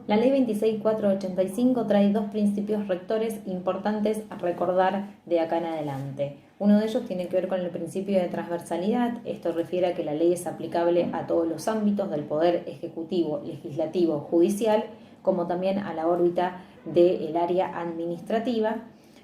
La Ley 26.485 trae dos principios rectores importantes a recordar de acá en adelante. Uno de ellos tiene que ver con el principio de transversalidad. Esto refiere a que la ley es aplicable a todos los ámbitos del poder ejecutivo, legislativo, judicial, como también a la órbita del área administrativa.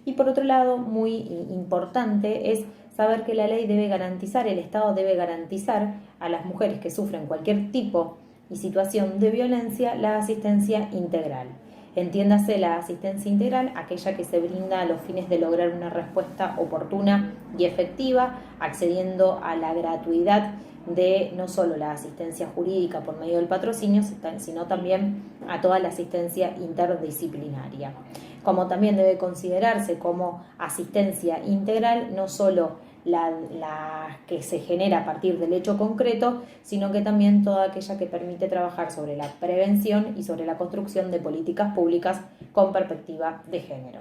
Y por otro lado, muy importante es saber que la ley debe garantizar, el Estado debe garantizar a las mujeres que sufren cualquier tipo y situación de violencia la asistencia integral. Entiéndase la asistencia integral, aquella que se brinda a los fines de lograr una respuesta oportuna y efectiva, accediendo a la gratuidad de no solo la asistencia jurídica por medio del patrocinio, sino también a toda la asistencia interdisciplinaria. Como también debe considerarse como asistencia integral no solo la que se genera a partir del hecho concreto, sino que también toda aquella que permite trabajar sobre la prevención y sobre la construcción de políticas públicas con perspectiva de género.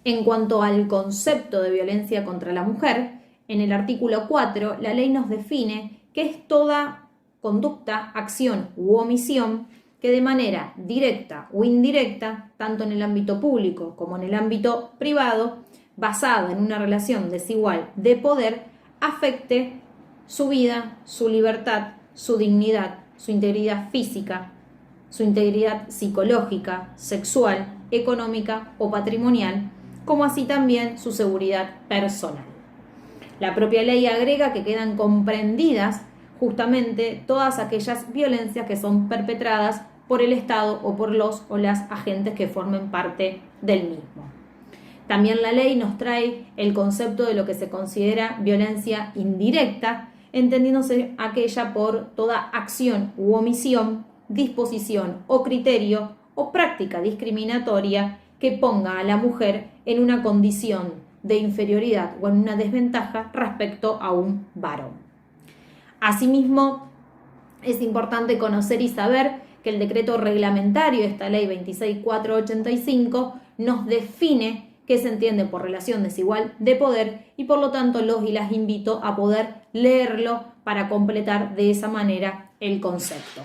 En cuanto al concepto de violencia contra la mujer, en el artículo 4, la ley nos define que es toda conducta, acción u omisión que de manera directa o indirecta, tanto en el ámbito público como en el ámbito privado, basada en una relación desigual de poder, afecte su vida, su libertad, su dignidad, su integridad física, su integridad psicológica, sexual, económica o patrimonial, como así también su seguridad personal. La propia ley agrega que quedan comprendidas justamente todas aquellas violencias que son perpetradas por el Estado o por los o las agentes que formen parte del mismo. También la ley nos trae el concepto de lo que se considera violencia indirecta, entendiéndose aquella por toda acción u omisión, disposición o criterio o práctica discriminatoria que ponga a la mujer en una condición de inferioridad o en una desventaja respecto a un varón. Asimismo, es importante conocer y saber que el decreto reglamentario de esta ley 26.485 nos define qué se entiende por relación desigual de poder y por lo tanto los y las invito a poder leerlo para completar de esa manera el concepto.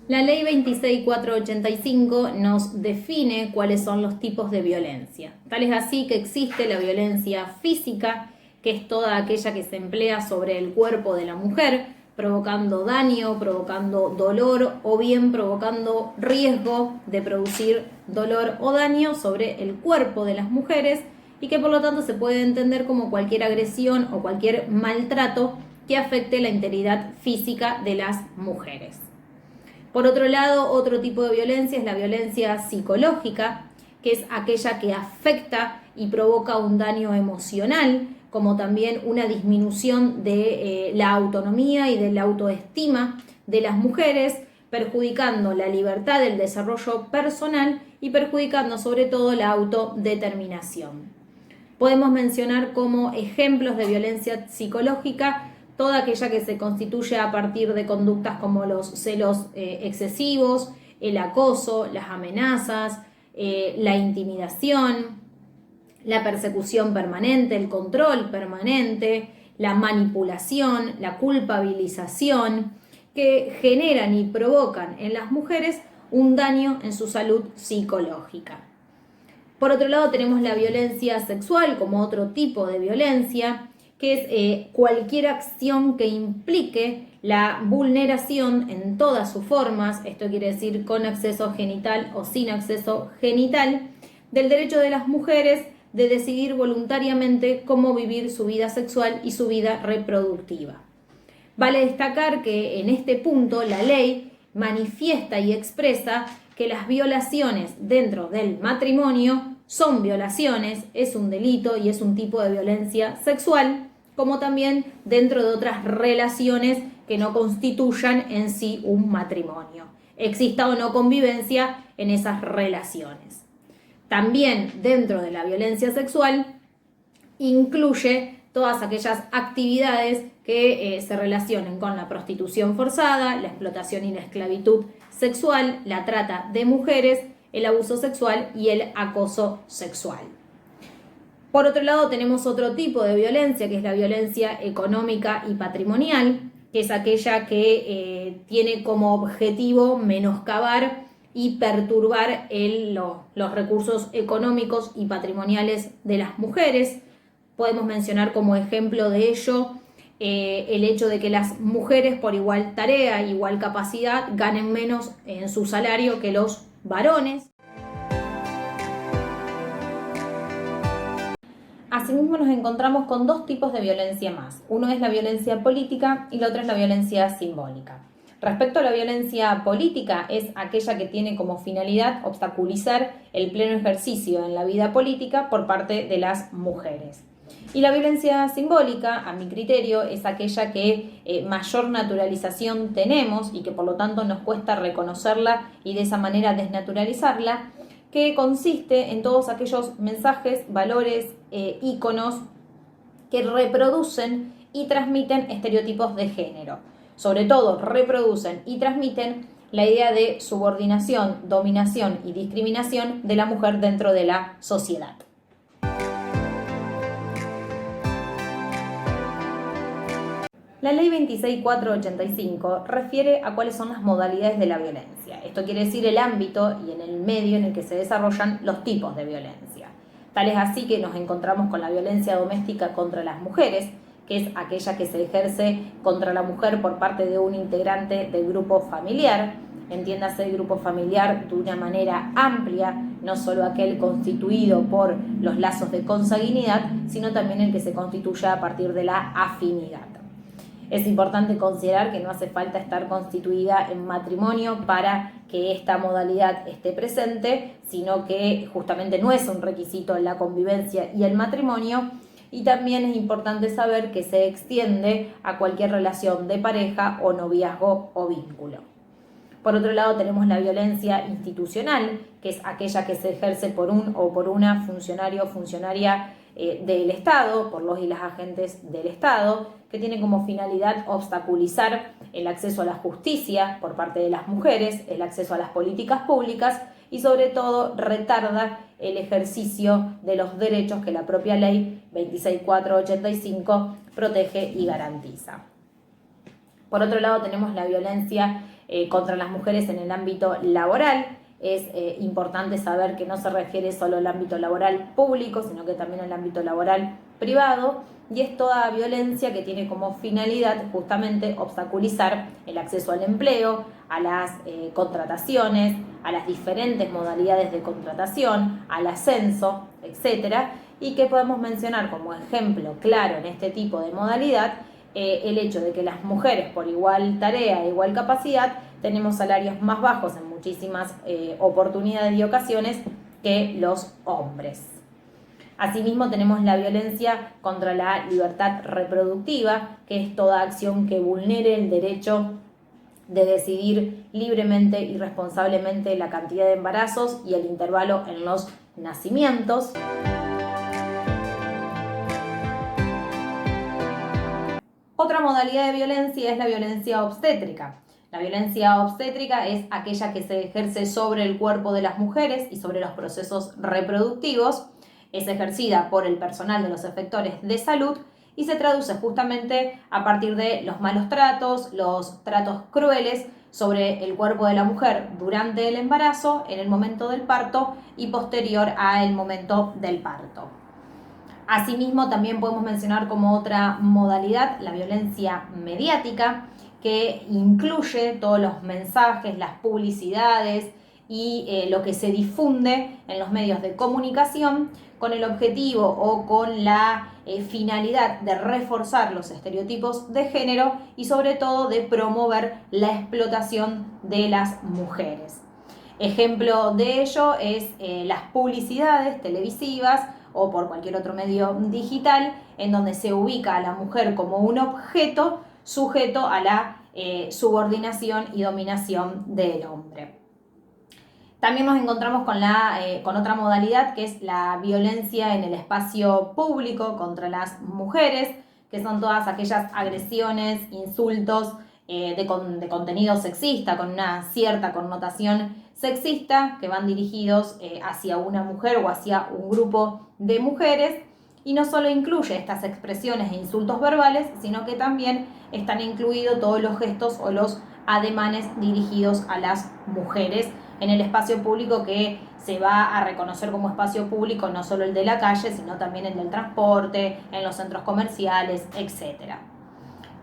La ley 26.485 nos define cuáles son los tipos de violencia. Tal es así que existe la violencia física, que es toda aquella que se emplea sobre el cuerpo de la mujer, provocando daño, provocando dolor o bien provocando riesgo de producir dolor o daño sobre el cuerpo de las mujeres y que por lo tanto se puede entender como cualquier agresión o cualquier maltrato que afecte la integridad física de las mujeres. Por otro lado, otro tipo de violencia es la violencia psicológica, que es aquella que afecta y provoca un daño emocional, como también una disminución de la autonomía y de la autoestima de las mujeres, perjudicando la libertad del desarrollo personal y perjudicando sobre todo la autodeterminación. Podemos mencionar como ejemplos de violencia psicológica toda aquella que se constituye a partir de conductas como los celos excesivos, el acoso, las amenazas, la intimidación, la persecución permanente, el control permanente, la manipulación, la culpabilización, que generan y provocan en las mujeres un daño en su salud psicológica. Por otro lado, tenemos la violencia sexual como otro tipo de violencia, que es cualquier acción que implique la vulneración en todas sus formas, esto quiere decir con acceso genital o sin acceso genital, del derecho de las mujeres de decidir voluntariamente cómo vivir su vida sexual y su vida reproductiva. Vale destacar que en este punto la ley manifiesta y expresa que las violaciones dentro del matrimonio son violaciones, es un delito y es un tipo de violencia sexual, como también dentro de otras relaciones que no constituyan en sí un matrimonio, exista o no convivencia en esas relaciones. También dentro de la violencia sexual incluye todas aquellas actividades que se relacionen con la prostitución forzada, la explotación y la esclavitud sexual, la trata de mujeres, el abuso sexual y el acoso sexual. Por otro lado, tenemos otro tipo de violencia, que es la violencia económica y patrimonial, que es aquella que tiene como objetivo menoscabar y perturbar los recursos económicos y patrimoniales de las mujeres. Podemos mencionar como ejemplo de ello el hecho de que las mujeres por igual tarea, igual capacidad, ganen menos en su salario que los varones. Asimismo nos encontramos con dos tipos de violencia más. Uno es la violencia política y la otra es la violencia simbólica. Respecto a la violencia política, es aquella que tiene como finalidad obstaculizar el pleno ejercicio en la vida política por parte de las mujeres. Y la violencia simbólica, a mi criterio, es aquella que mayor naturalización tenemos y que por lo tanto nos cuesta reconocerla y de esa manera desnaturalizarla, que consiste en todos aquellos mensajes, valores, íconos que reproducen y transmiten estereotipos de género. Sobre todo reproducen y transmiten la idea de subordinación, dominación y discriminación de la mujer dentro de la sociedad. La ley 26.485 refiere a cuáles son las modalidades de la violencia. Esto quiere decir el ámbito y en el medio en el que se desarrollan los tipos de violencia. Tal es así que nos encontramos con la violencia doméstica contra las mujeres, que es aquella que se ejerce contra la mujer por parte de un integrante del grupo familiar. Entiéndase el grupo familiar de una manera amplia, no solo aquel constituido por los lazos de consanguinidad, sino también el que se constituye a partir de la afinidad. Es importante considerar que no hace falta estar constituida en matrimonio para que esta modalidad esté presente, sino que justamente no es un requisito en la convivencia y el matrimonio. Y también es importante saber que se extiende a cualquier relación de pareja o noviazgo o vínculo. Por otro lado, tenemos la violencia institucional, que es aquella que se ejerce por un o por una funcionario o funcionaria del Estado, por los y las agentes del Estado, que tiene como finalidad obstaculizar el acceso a la justicia por parte de las mujeres, el acceso a las políticas públicas y sobre todo retarda el ejercicio de los derechos que la propia ley 26.485 protege y garantiza. Por otro lado, tenemos la violencia contra las mujeres en el ámbito laboral. Es importante saber que no se refiere solo al ámbito laboral público, sino que también al ámbito laboral privado, y es toda violencia que tiene como finalidad justamente obstaculizar el acceso al empleo, a las contrataciones, a las diferentes modalidades de contratación, al ascenso, etcétera, y que podemos mencionar como ejemplo claro en este tipo de modalidad el hecho de que las mujeres por igual tarea e igual capacidad tenemos salarios más bajos en muchísimas oportunidades y ocasiones que los hombres. Asimismo tenemos la violencia contra la libertad reproductiva, que es toda acción que vulnere el derecho de decidir libremente y responsablemente la cantidad de embarazos y el intervalo en los nacimientos. Otra modalidad de violencia es la violencia obstétrica. La violencia obstétrica es aquella que se ejerce sobre el cuerpo de las mujeres y sobre los procesos reproductivos. Es ejercida por el personal de los efectores de salud y se traduce justamente a partir de los malos tratos, los tratos crueles sobre el cuerpo de la mujer durante el embarazo, en el momento del parto y posterior al momento del parto. Asimismo, también podemos mencionar como otra modalidad la violencia mediática, que incluye todos los mensajes, las publicidades y lo que se difunde en los medios de comunicación con el objetivo o con la finalidad de reforzar los estereotipos de género y sobre todo de promover la explotación de las mujeres. Ejemplo de ello es las publicidades televisivas o por cualquier otro medio digital en donde se ubica a la mujer como un objeto sujeto a la subordinación y dominación del hombre. También nos encontramos con otra modalidad que es la violencia en el espacio público contra las mujeres, que son todas aquellas agresiones, insultos de contenido sexista, con una cierta connotación sexista, que van dirigidos hacia una mujer o hacia un grupo de mujeres Y no solo incluye estas expresiones e insultos verbales, sino que también están incluidos todos los gestos o los ademanes dirigidos a las mujeres en el espacio público, que se va a reconocer como espacio público no solo el de la calle, sino también el del transporte, en los centros comerciales, etc.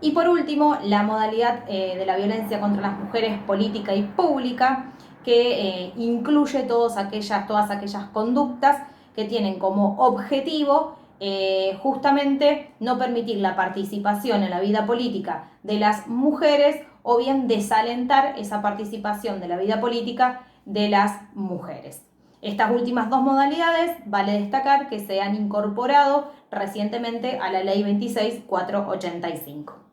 Y por último, la modalidad de la violencia contra las mujeres política y pública, que incluye todas aquellas conductas que tienen como objetivo justamente no permitir la participación en la vida política de las mujeres, o bien desalentar esa participación de la vida política de las mujeres. Estas últimas dos modalidades vale destacar que se han incorporado recientemente a la Ley 26.485.